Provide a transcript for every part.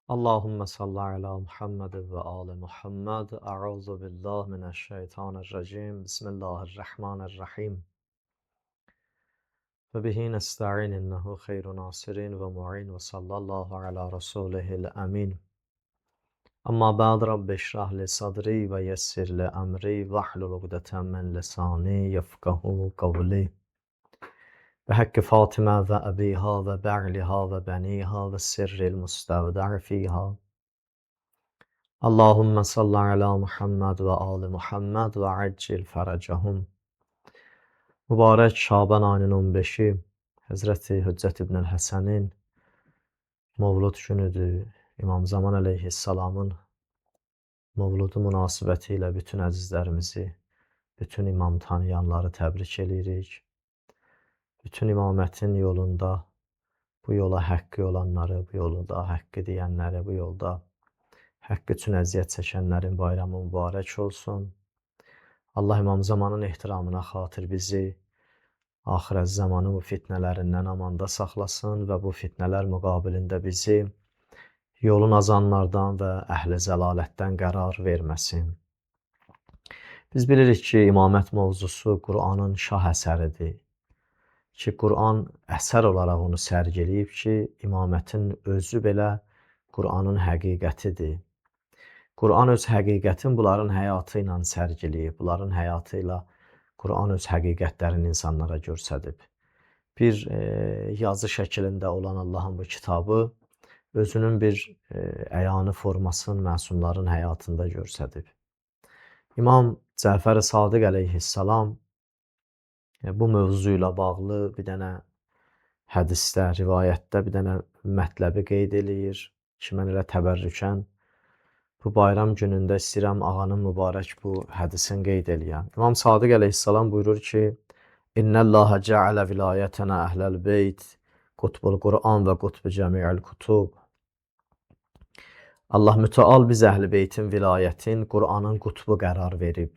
Allahümme salli ala Muhammed ve ali Muhammed. Euzu billahi mineşşeytanirracim. Bismillahirrahmanirrahim. Ve bihi nesta'in innehu hayru nasirin ve mu'in ve sallallahu ala rasulihil amin. Amma ba'd rabbi şrah li sadri ve yessir li emri ve hlul ugdeten min lisani yefkahu kavli. Ve hakkı Fatıma ve abiha ve ba'liha ve beniha ve sirril mustavda' fiha. Allahümme salli ala Muhammed ve ali Muhammed ve accil feracahum. Mübarək Şaban ayının 15-i Həzrəti Hüccət ibn Həsənin Mövlud günüdür. İmam Zaman əleyhissalamın Mövludu münasibətilə bütün əzizlərimizi, bütün imam tanıyanları təbrik edirik. Bütün imamətin yolunda, bu yola haqqı olanları, bu yolda haqqı deyənləri, bu yolda haqq üçün əziyyət çəkənlərin bayramı mübarək olsun. Allah İmam Zamanın ehtiramına xatir bizi axirət zamanı bu fitnələrindən amanda saxlasın və bu fitnələr müqabilində bizi yolun azanlardan və əhl-i zəlalətdən qərar verməsin. Biz bilirik ki, imamət mövzusu Qur'anın şah əsəridir. Ki, Qur'an əsər olaraq onu sərgiləyib ki, imamətin özü belə Qur'anın həqiqətidir. Qur'an öz həqiqətin bunların həyatı ilə sərgiləyib, bunların həyatı ilə Qur'an öz həqiqətlərini insanlara göstərib. Bir yazı şəklində olan Allahın bu kitabı özünün bir əyanı formasını məsumların həyatında göstərib. İmam Cəfər Sadiq əleyhissalam bu mövzu ilə bağlı bir dənə hədisdə, rivayətdə bir dənə mətləbi qeyd eləyir ki, mən elə təbərrükən bu bayram günündə istəyirəm ağanın mübarək bu hədisin qeyd eləyəm. İmam Sadiq əleyhissalam buyurur ki, İnnəllaha cəalə vilayətənə əhləl beyt, qutbul Qur'an və qutbu cəmi'əl kutub. Allah mütəal biz əhl-i beytin vilayətin Qur'anın qutbu qərar verib.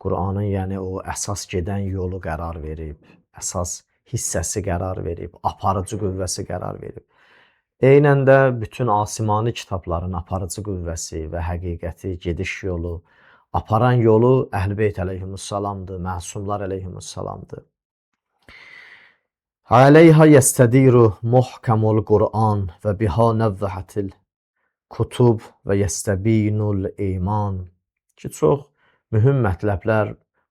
Qur'anın yəni o əsas gedən yolu qərar verib. Əsas hissəsi qərar verib. Aparıcı qüvvəsi qərar verib. Eynən də bütün asimani kitabların aparıcı qüvvəsi və həqiqəti, gediş yolu, aparan yolu Əhl-i Beyt əleyhimussalamdır, məsumlar əleyhimussalamdır. Aleyha yestədiru muhkamul Qur'an və biha nəvvəhətil kutub və yestəbinul iman. Ki, çox mühüm mətləblər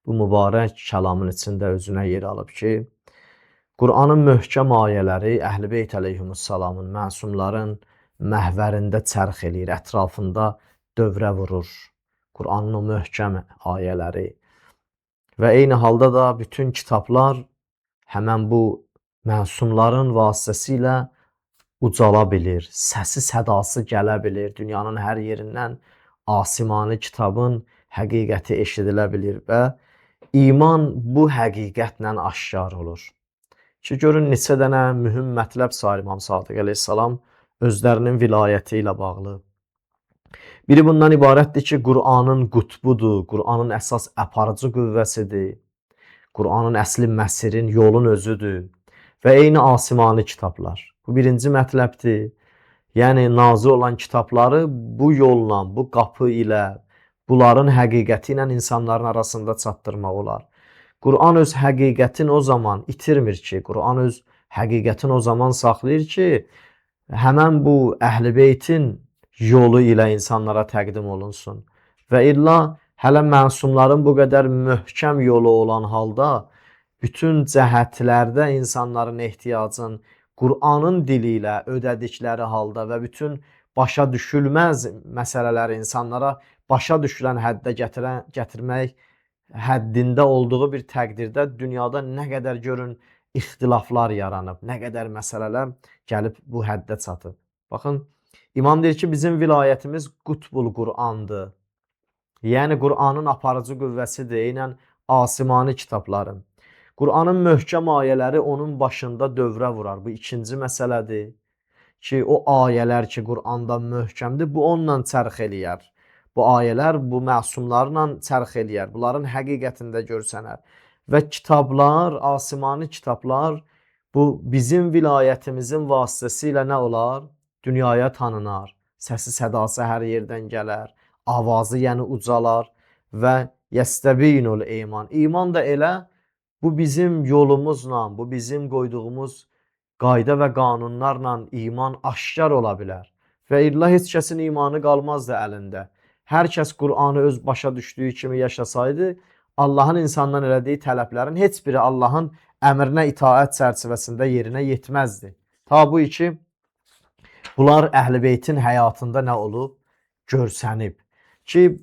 bu mübarək kəlamın içində özünə yer alıb ki, Qur'anın möhkəm ayələri Əhl-i Beyt əleyhimussalamın, məsumların məhvərində çərx eləyir, ətrafında dövrə vurur. Qur'anın o möhkəm ayələri. Və eyni halda da bütün kitablar həmən bu məsumların vasitəsilə ucala bilir, səsi sədası gələ bilir, dünyanın hər yerindən asimani kitabın həqiqəti eşidilə bilir və iman bu həqiqətlə aşkar olur. Ki, görün, neçə dənə mühüm mətləb sayır İmam Sadiq əleyhissalam özlərinin vilayəti ilə bağlı. Biri bundan ibarətdir ki, Qur'anın qutbudur, Qur'anın əsas aparıcı qüvvəsidir, Qur'anın əsli məsirin, yolun özüdür və eyni asimani kitablar. Bu birinci mətləbdir. Yəni, nazil olan kitabları bu yolla, bu qapı ilə, bunların həqiqəti ilə insanların arasında çatdırmaq olar. Qur'an öz həqiqətini o zaman itirmir ki, Qur'an öz həqiqətini o zaman saxlayır ki, həmən bu Əhl-i Beytin yolu ilə insanlara təqdim olunsun. Və illa hələ məsumların bu qədər möhkəm yolu olan halda, bütün cəhətlərdə insanların ehtiyacın Qur'anın dili ilə ödədikləri halda və bütün başa düşülməz məsələləri insanlara başa düşülən həddə gətirmək həddində olduğu bir təqdirdə dünyada nə qədər görün ixtilaflar yaranıb, nə qədər məsələlər gəlib bu həddə çatıb. Baxın, İmam deyir ki, bizim vilayətimiz qutbul Qur'andır. Yəni, Qur'anın aparıcı qüvvəsidir, eynən asimani kitabların. Qur'anın möhkəm ayələri onun başında dövrə vurar. Bu ikinci məsələdir ki, o ayələr ki, Qur'anda möhkəmdir, bu onunla çərx eləyər. Bu ayələr bu məsumlarla çərx eləyər. Bunların həqiqətində görsənər. Və kitablar, asimani kitablar bu bizim vilayətimizin vasitəsilə nə olar? Dünyaya tanınar. səsi sədası hər yerdən gələr, avazı yəni ucalar və yəstəbinul iman. İman da elə bu bizim yolumuzla, bu bizim qoyduğumuz qayda və qanunlarla iman aşkar ola bilər. Və illa heç kəsin imanı qalmazdı əlində. Hər kəs Qur'anı öz başa düşdüyü kimi yaşasaydı, Allahın insandan elədiyi tələblərin heç biri Allahın əmrinə itaət çərçivəsində yerinə yetməzdi. Ta bu ki, bunlar Əhl-i Beytin həyatında nə olub? Görsənib. Ki,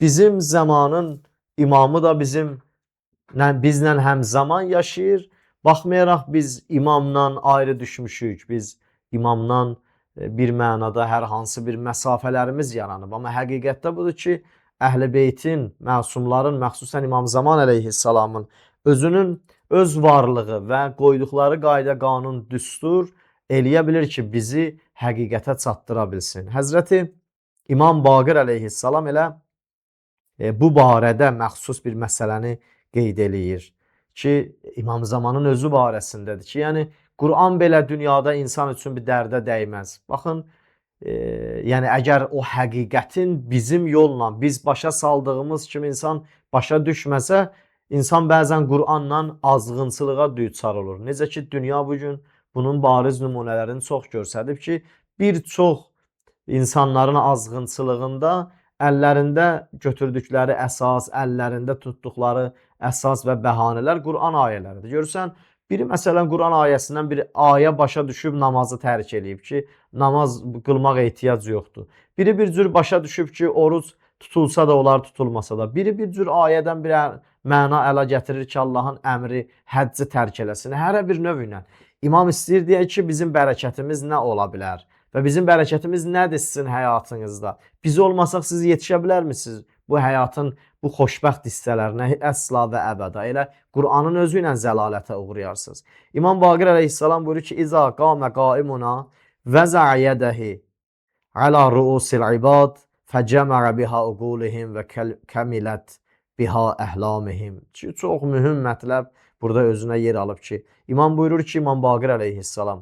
bizim zamanın imamı da bizlə həmzaman yaşayır. Baxmayaraq biz imamdan ayrı düşmüşük. Biz imamdan bir mənada hər hansı bir məsafələrimiz yaranıb. Amma həqiqətdə budur ki, Əhl-i Beytin, məsumların, məxsusən İmam Zaman əleyhissalamın öz varlığı və qoyduqları qayda, qanun, düstur eləyə bilir ki, bizi həqiqətə çatdıra bilsin. Həzrəti İmam Baqir əleyhissalam elə bu barədə məxsus bir məsələni qeyd eləyir ki, İmam Zamanın özü barəsindədir ki, yəni Qur'an belə dünyada insan üçün bir dərdə dəyməz. Baxın, yəni əgər o həqiqətin bizim yolla, biz başa saldığımız kimi insan başa düşməsə, insan bəzən Qur'anla azğınçılığa düçar olur. Necə ki, dünya bugün bunun bariz nümunələrini çox göstərib ki, bir çox insanların azğınçılığında əllərində götürdükləri əsas, əllərində tutduqları əsas və bəhanələr Qur'an ayələridir. Görürsən, biri məsələn Qur'an ayəsindən bir ayə başa düşüb namazı tərk eləyib ki, namaz qılmaq ehtiyac yoxdur. Biri bir cür başa düşüb ki, oruc tutulsa da olar, tutulmasa da. Biri bir cür ayədən bir məna ələ gətirir ki, Allahın əmri həcci tərk eləsin. Hərə bir növ ilə. İmam istəyir deyək ki, bizim bərəkətimiz nə ola bilər? Və bizim bərəkətimiz nədir sizin həyatınızda? Biz olmasaq siz yetişə bilərmisiniz bu həyatın bu xoşbəxt hissələrinə əsla və əbəda? Elə Qur'anın özü ilə zəlalətə uğrayarsınız. İmam Baqir əleyhissalam buyurur ki, İza qamə qaimuna vəzə yədəhi alə ruusil ibad fəcəmərə biha uqulihim və kəmilət biha əhlamihim. Çox mühüm mətləb burada özünə yer alıb ki, İmam buyurur ki, İmam Baqir əleyhissalam,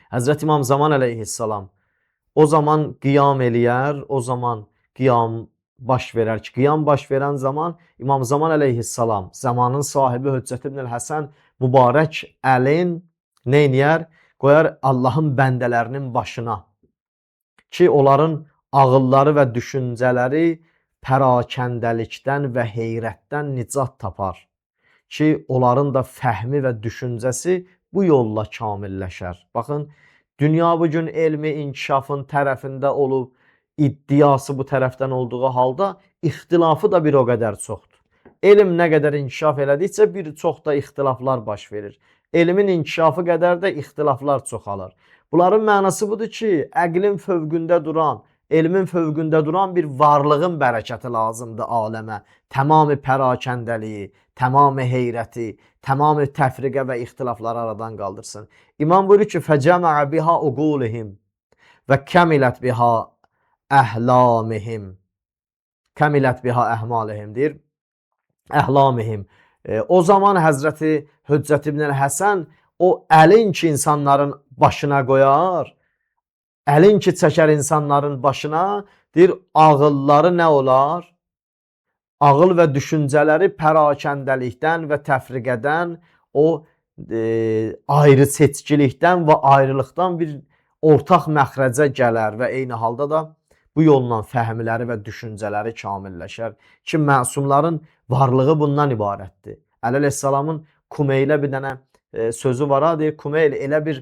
Həzrət İmam Zaman əleyhissalam o zaman qiyam eləyər, o zaman qiyam baş verər ki, qiyam baş verən zaman İmam Zaman əleyhissalam, zamanın sahibi Höccət ibn Həsən mübarək əlin nə eləyər? Qoyar Allahın bəndələrinin başına ki, onların ağılları və düşüncələri pərakəndəlikdən və heyrətdən nicat tapar ki, onların da fəhmi və düşüncəsi bu yolla kamilləşər. Baxın, dünya bugün elmi inkişafın tərəfində olub, iddiası bu tərəfdən olduğu halda ixtilafı da bir o qədər çoxdur. Elm nə qədər inkişaf elədikcə bir çox da ixtilaflar baş verir. Elmin inkişafı qədər də ixtilaflar çoxalır. Bunların mənası budur ki, əqlin fövqündə duran, elmin fövqündə duran bir varlığın bərəkəti lazımdır aləmə. Tamamı pərakəndəliyi, tamamı heyrəti, tamamı təfriqə və ixtilafları aradan qaldırsın. İmam buyurur ki, fəcəməə biha uqulihim və kəmilət biha əhlamihim. Kəmilət biha əhmalihim deyir. Əhlamihim. O zaman Həzrəti Höccət ibn Həsən o əlin ki insanların başına qoyar, əlin ki çəkər insanların başına, deyir, ağılları nə olar? Ağıl və düşüncələri pərakəndəlikdən və təfriqədən, o ayrı seçkilikdən və ayrılıqdan bir ortaq məxrəcə gələr və eyni halda da bu yolla fəhmləri və düşüncələri kamilləşər ki, məsumların varlığı bundan ibarətdir. Əli əleyhissalamın Kumeylə bir dənə sözü var, deyir, Kumeyl elə bir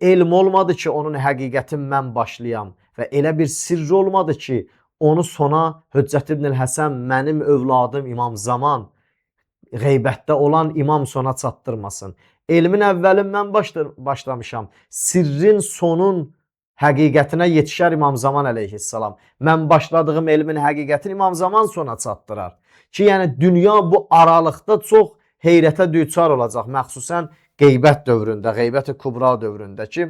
elm olmadı ki, onun həqiqətin mən başlayam və elə bir sirri olmadı ki, onu sona Höccət ibn Həsən, mənim övladım İmam Zaman, qeybətdə olan imam sona çatdırmasın. Elmin əvvəlin mən başlamışam, sirrin sonun həqiqətinə yetişər İmam Zaman əleyhissalam. Mən başladığım elmin həqiqətini İmam Zaman sona çatdırar. Ki, yəni dünya bu aralıqda çox heyrətə düçar olacaq, məxsusən qeybət dövründə, qeybət-i kubra dövründə ki,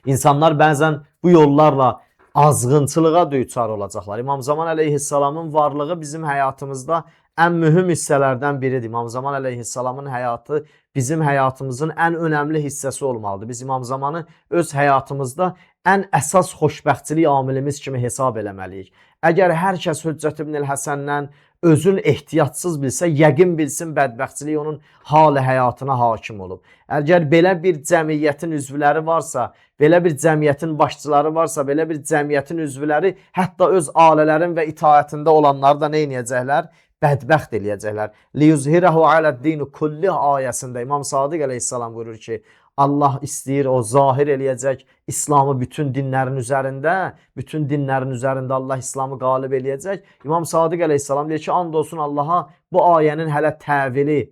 insanlar bəzən bu yollarla azğınçılığa düçar olacaqlar. İmam Zaman əleyhissalamın varlığı bizim həyatımızda ən mühüm hissələrdən biridir. İmam Zaman əleyhissalamın həyatı bizim həyatımızın ən önəmli hissəsi olmalıdır. Biz İmam Zamanı öz həyatımızda ən əsas xoşbəxtçilik amilimiz kimi hesab eləməliyik. Əgər hər kəs Hüccət ibn Həsəndən özün ehtiyatsız bilsə, yəqin bilsin bədbəxtçilik onun hal həyatına hakim olub. Əgər belə bir cəmiyyətin üzvləri varsa, belə bir cəmiyyətin başçıları varsa, belə bir cəmiyyətin üzvləri hətta öz ailələrin və itaətində olanları da nə edəcəklər? Bədbəxt eləyəcəklər. Liyuzhirahu aləd-dini kullih ayəsində İmam Sadiq əleyhissalam buyurur ki, Allah istəyir, o zahir eləyəcək İslamı bütün dinlərin üzərində Allah İslamı qalib eləyəcək. İmam Sadiq əleyhissalam deyir ki, and olsun Allaha, bu ayənin hələ təvili,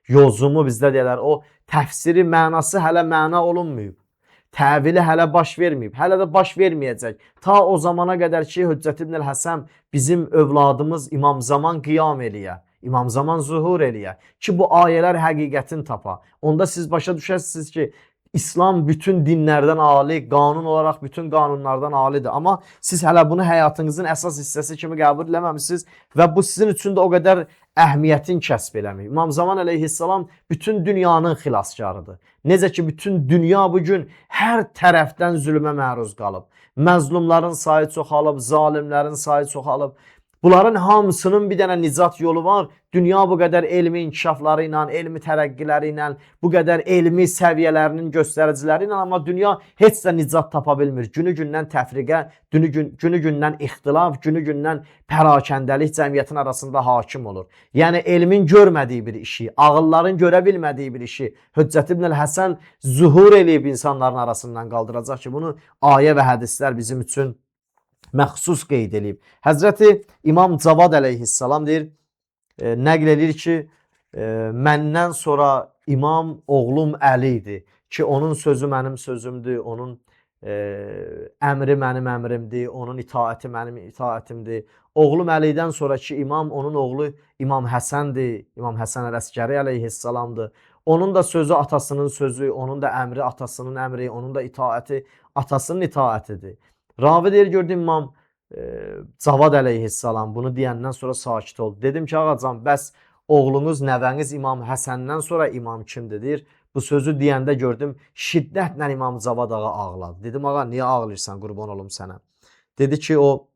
yozumu bizdə deyirlər, o təfsiri, mənası hələ məna olunmayıb. Təvili hələ baş verməyib, hələ də baş verməyəcək. Ta o zamana qədər ki, Hüccət ibn Həsən bizim övladımız İmam Zaman qiyam eləyə, İmam Zaman zuhur eləyə ki, bu ayələr həqiqətini tapa. Onda siz başa düşəsiniz ki, İslam bütün dinlərdən ali, qanun olaraq bütün qanunlardan alidir. Amma siz hələ bunu həyatınızın əsas hissəsi kimi qəbul eləməmisiniz və bu sizin üçün də o qədər əhmiyyətin kəsb eləmir. İmam Zaman əleyhissalam bütün dünyanın xilaskarıdır. Necə ki, bütün dünya bugün hər tərəfdən zülmə məruz qalıb. Məzlumların sayı çoxalıb, zalimlərin sayı çoxalıb. Bunların hamısının bir dənə nicat yolu var. Dünya bu qədər elmi inkişafları ilə, elmi tərəqqiləri ilə, bu qədər elmi səviyyələrinin göstəriciləri ilə, amma dünya heç də nicat tapa bilmir. Günü-gündən təfriqə, günü-gündən ixtilaf, günü-gündən pərakəndəlik cəmiyyətin arasında hakim olur. Yəni elmin görmədiyi bir işi, ağılların görə bilmədiyi bir işi Hüccət ibn Həsən zuhur eləyib insanların arasından qaldıracaq ki, bunu ayə və hədislər bizim üçün məxsus qeyd edib. Həzrəti İmam Cavad əleyhissalam deyir, nəql edir ki, məndən sonra imam oğlum Əlidir ki, onun sözü mənim sözümdür, onun əmri mənim əmrimdir, onun itaəti mənim itaətimdir. Oğlum Əlidən sonraki imam, onun oğlu İmam Həsəndir, İmam Həsən Ələskəri əleyhissalamdır. Onun da sözü atasının sözü, onun da əmri atasının əmri, onun da itaəti atasının itaətidir. Ravi deyir, gördüm İmam Cavad əleyhissalam bunu deyəndən sonra sakit oldu. Dedim ki, ağacan, bəs oğlunuz, nəvəniz İmam Həsəndən sonra imam kimdir? Deyir, bu sözü deyəndə gördüm, şiddətlə İmam Cavad ağa ağladı. Dedim, ağa, niyə ağlayırsan, qurban olum sənə? Dedi ki, o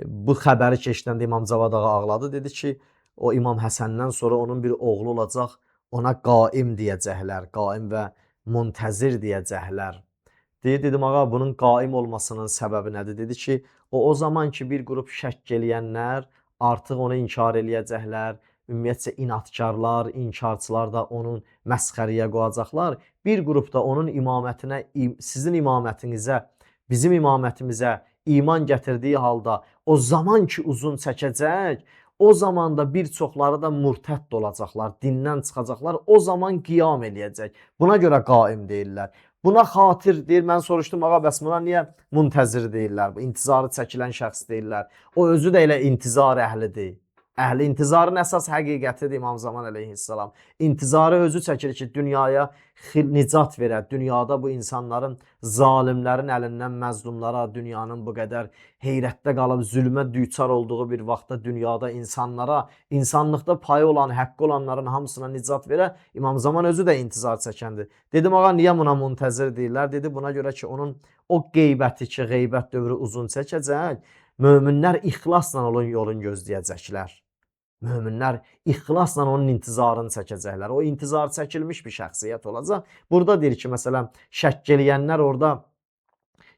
bu xəbəri keçdəndə İmam Cavad ağa ağladı. Dedi ki, o İmam Həsəndən sonra onun bir oğlu olacaq, ona qaim deyəcəklər, qaim və muntəzir deyəcəklər. Dedim, ağa, bunun qaim olmasının səbəbi nədir? Dedi ki, o zaman ki, bir qrup şəkk eləyənlər artıq onu inkar eləyəcəklər, ümumiyyətcə inatkarlar, inkarçılar da onun məsxəriyə qoyacaqlar. Bir qrup da onun imamətinə, sizin imamətinizə, bizim imamətimizə iman gətirdiyi halda o zaman ki uzun çəkəcək, o zaman da bir çoxları da murtədd olacaqlar, dindən çıxacaqlar, o zaman qiyam eləyəcək. Buna görə qaim deyirlər. Buna xatir deyir, mən soruşdum, ağa, bəs buna niyə muntəzir deyirlər, intizarı çəkilən şəxs deyirlər. O özü də elə intizar əhlidir. Əhli intizarın əsas həqiqətidir İmam Zaman əleyhissalam. İntizarı özü çəkir ki, dünyaya nicat verə, dünyada bu insanların, zalimlərin əlindən məzlumlara, dünyanın bu qədər heyrətdə qalıb zülmə düçar olduğu bir vaxtda dünyada insanlara, insanlıqda payı olan, haqqı olanların hamısına nicat verə, İmam Zaman özü də intizar çəkəndir. Dedim, ağa, niyə buna muntəzir deyirlər? Dedi, buna görə ki, onun o qeybəti ki, qeybət dövrü uzun çəkəcək, möminlər ixlasla onun yolunu gözləyəcəklər. Möminlər ixlasla onun intizarını çəkəcəklər. O intizar çəkilmiş bir şəxsiyyət olacaq. Burada deyir ki, məsələn, şəkk eləyənlər orada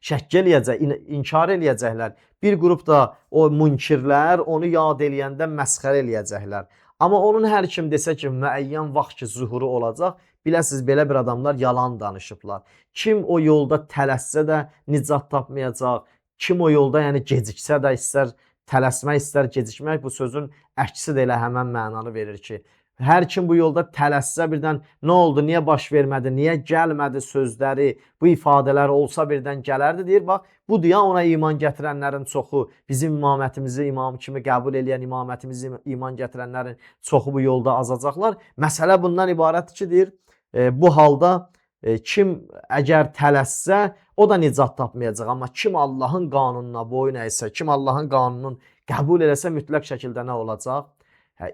şəkk eləyəcək, inkar eləyəcəklər. Bir qrup da o münkirlər onu yad eləyəndə məsxərə eləyəcəklər. Amma onun hər kim desə ki, müəyyən vaxt ki, zuhuru olacaq, biləsiniz, belə bir adamlar yalan danışıblar. Kim o yolda tələssə də nicat tapmayacaq, kim o yolda yəni geciksə də istər tələsmək, istər gecikmək, bu sözün əksi də elə həmən mənanı verir ki, hər kim bu yolda tələssə birdən nə oldu, niyə baş vermədi, niyə gəlmədi sözləri, bu ifadələr olsa birdən gələrdi, deyir, bax, bu deyə ona iman gətirənlərin çoxu, bizim imamətimizi imam kimi qəbul eləyən imamətimizi iman gətirənlərin çoxu bu yolda azacaqlar. Məsələ bundan ibarətdir ki, deyir, bu halda kim əgər tələssə, o da nicat tapmayacaq. Amma kim Allahın qanununa boyun əysə, kim Allahın qanununu qəbul eləsə mütləq şəkildə nə olacaq?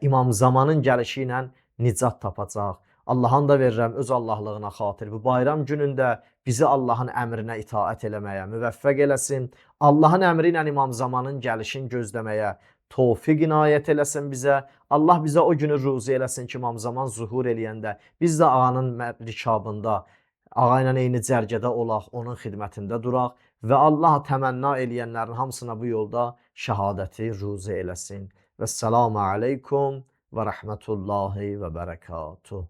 İmam Zamanın gəlişi ilə nicat tapacaq. Allahın da verirəm öz Allahlığına xatir bu bayram günündə bizi Allahın əmrinə itaət eləməyə müvəffəq eləsin. Allahın əmri ilə İmam Zamanın gəlişini gözləməyə tövfiq inayət eləsin bizə. Allah bizə o günü ruzi eləsin ki, İmam Zaman zuhur eləyəndə biz də ağanın rikabında, ağa ilə eyni cərgədə olaq, onun xidmətində duraq və Allah təmənna eləyənlərin hamısına bu yolda şəhadəti ruzi eləsin. Vəssalamu aleykum və rəhmətullahi və bərəkatuh.